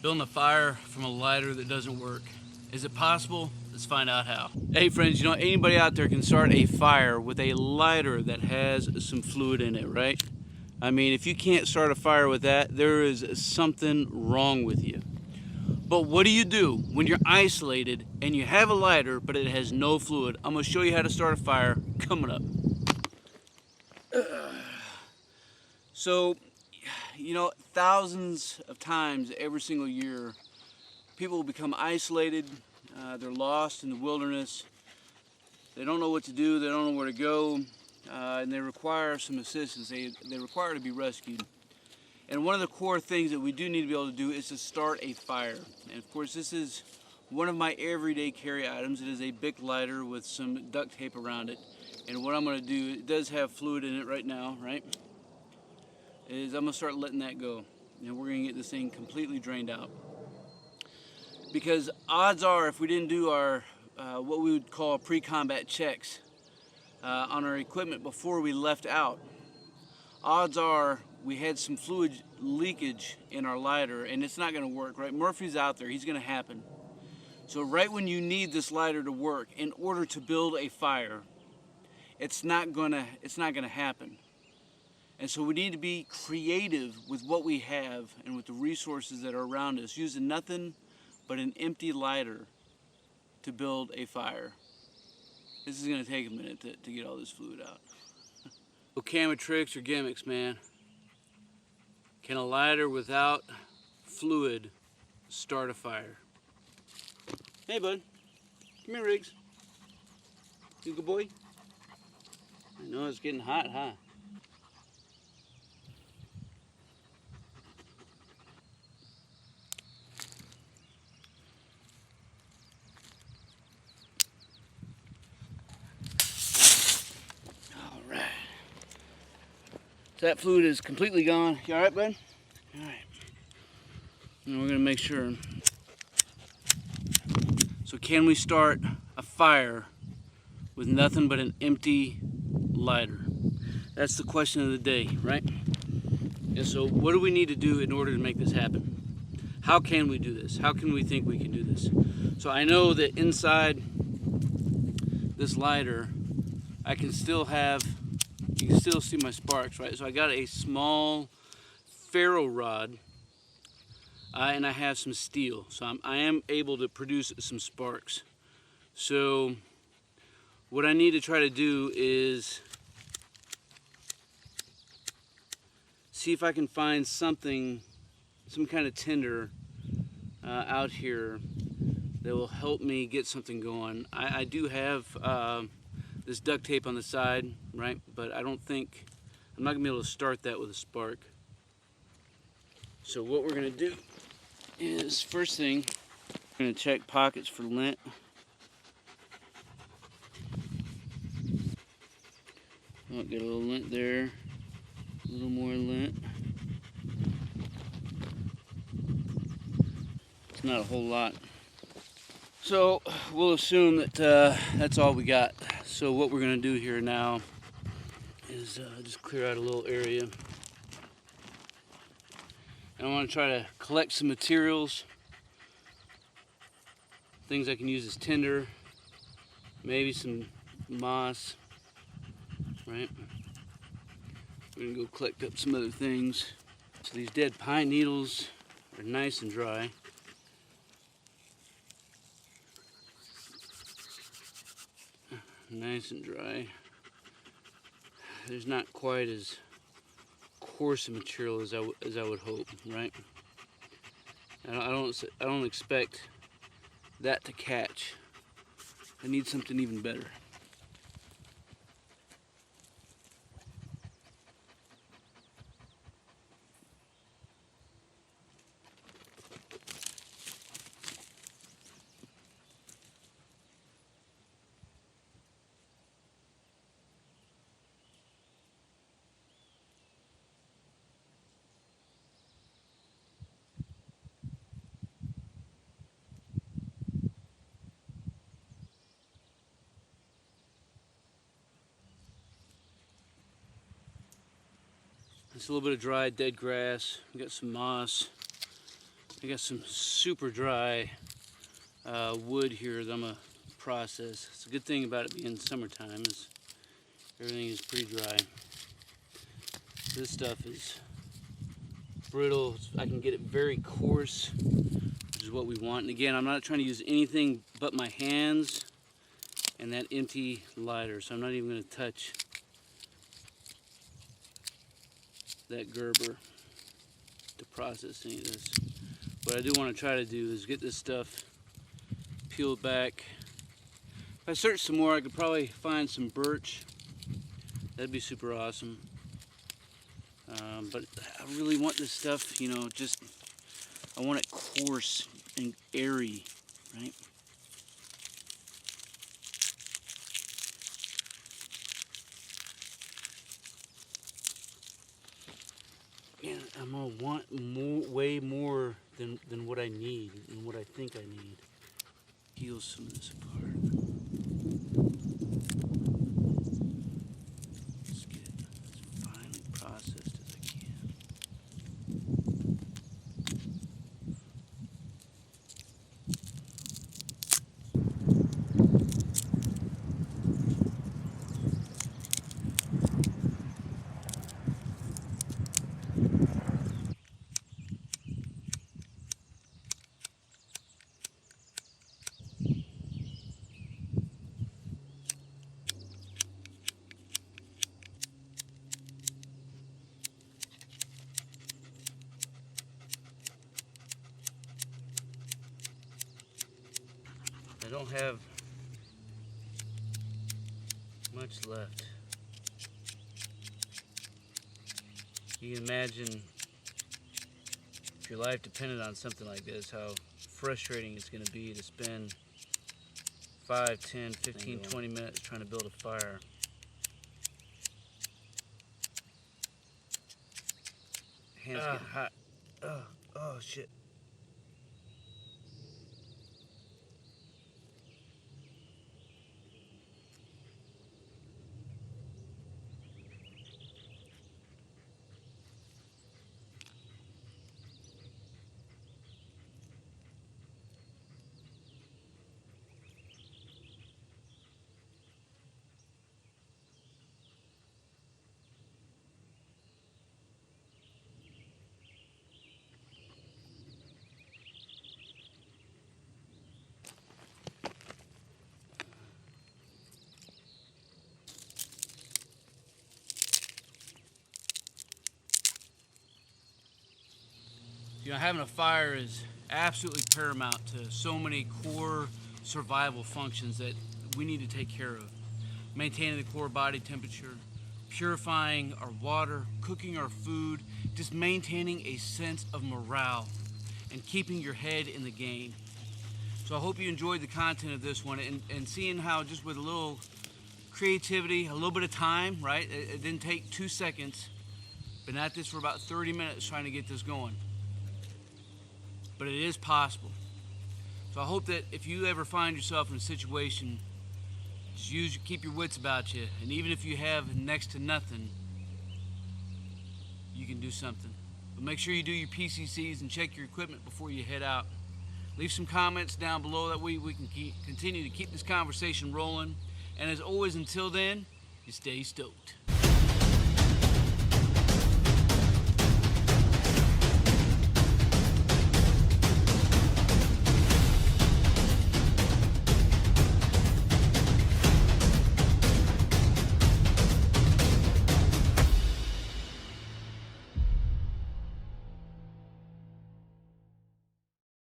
Building a fire from a lighter that doesn't work. Is it possible? Let's find out how. Hey friends, you know, anybody out there can start a fire with a lighter that has some fluid in it, right? I mean, if you can't start a fire with that, there is something wrong with you. But what do you do when you're isolated and you have a lighter but it has no fluid? I'm gonna show you how to start a fire coming up. So, you know, thousands of times every single year, people become isolated, they're lost in the wilderness, they don't know what to do, they don't know where to go, and they require some assistance, they require to be rescued. And one of the core things that we do need to be able to do is to start a fire. And of course this is one of my everyday carry items. It is a big lighter with some duct tape around it. And what I'm going to do, it does have fluid in it right now, right? Is I'm going to start letting that go. And we're going to get this thing completely drained out. Because odds are, if we didn't do our what we would call pre-combat checks on our equipment before we left out, odds are we had some fluid leakage in our lighter and it's not going to work, right? Murphy's out there, he's going to happen. So right when you need this lighter to work in order to build a fire, it's not going to happen. And so we need to be creative with what we have and with the resources that are around us, using nothing but an empty lighter to build a fire. This is going to take a minute to get all this fluid out. So camera tricks or gimmicks, man. Can a lighter without fluid start a fire? Hey bud, come here Riggs. You good boy? I know it's getting hot, huh? Alright. So that fluid is completely gone. You alright, bud? Alright. And we're going to make sure. So can we start a fire with nothing but an empty lighter? That's the question of the day, right? And so what do we need to do in order to make this happen? How can we do this? How can we think we can do this? So I know that inside this lighter, I can still have, you can still see my sparks, right? So I got a small ferro rod and I have some steel. So I am able to produce some sparks. So what I need to try to do is see if I can find something, some kind of tinder out here that will help me get something going. I do have this duct tape on the side, right? But I'm not gonna be able to start that with a spark. So what we're gonna do is, first thing, we're gonna check pockets for lint. Oh, get a little lint there, a little more lint. It's not a whole lot. So we'll assume that that's all we got. So what we're gonna do here now is just clear out a little area. And I want to try to collect some materials, things I can use as tinder, maybe some moss, right? We're gonna go collect up some other things. So these dead pine needles are nice and dry. Nice and dry. There's not quite as coarse a material as I would hope, right? I don't expect that to catch. I need something even better. It's a little bit of dry dead grass. We got some moss. I got some super dry wood here that I'm gonna process. It's a good thing about it being summertime is everything is pretty dry. This stuff is brittle. I can get it very coarse, which is what we want. And again, I'm not trying to use anything but my hands and that empty lighter, so I'm not even going to touch that Gerber to process any of this. What I do want to try to do is get this stuff peeled back. If I search some more, I could probably find some birch. That'd be super awesome. But I really want this stuff, you know, just, I want it coarse and airy, right? And I'm gonna want more, way more than what I need and what I think I need. Peel some of this apart. Let's get it as finely processed as I can. I don't have much left. You can imagine if your life depended on something like this, how frustrating it's going to be to spend 5, 10, 15, 20 minutes trying to build a fire. Hands get hot. Oh shit. You know, having a fire is absolutely paramount to so many core survival functions that we need to take care of. Maintaining the core body temperature, purifying our water, cooking our food, just maintaining a sense of morale and keeping your head in the game. So I hope you enjoyed the content of this one and seeing how just with a little creativity, a little bit of time, right? It didn't take 2 seconds. Been at this for about 30 minutes trying to get this going. But it is possible. So I hope that if you ever find yourself in a situation, just keep your wits about you, and even if you have next to nothing, you can do something. But make sure you do your PCCs and check your equipment before you head out. Leave some comments down below, that way we can continue to keep this conversation rolling. And as always, until then, you stay stoked.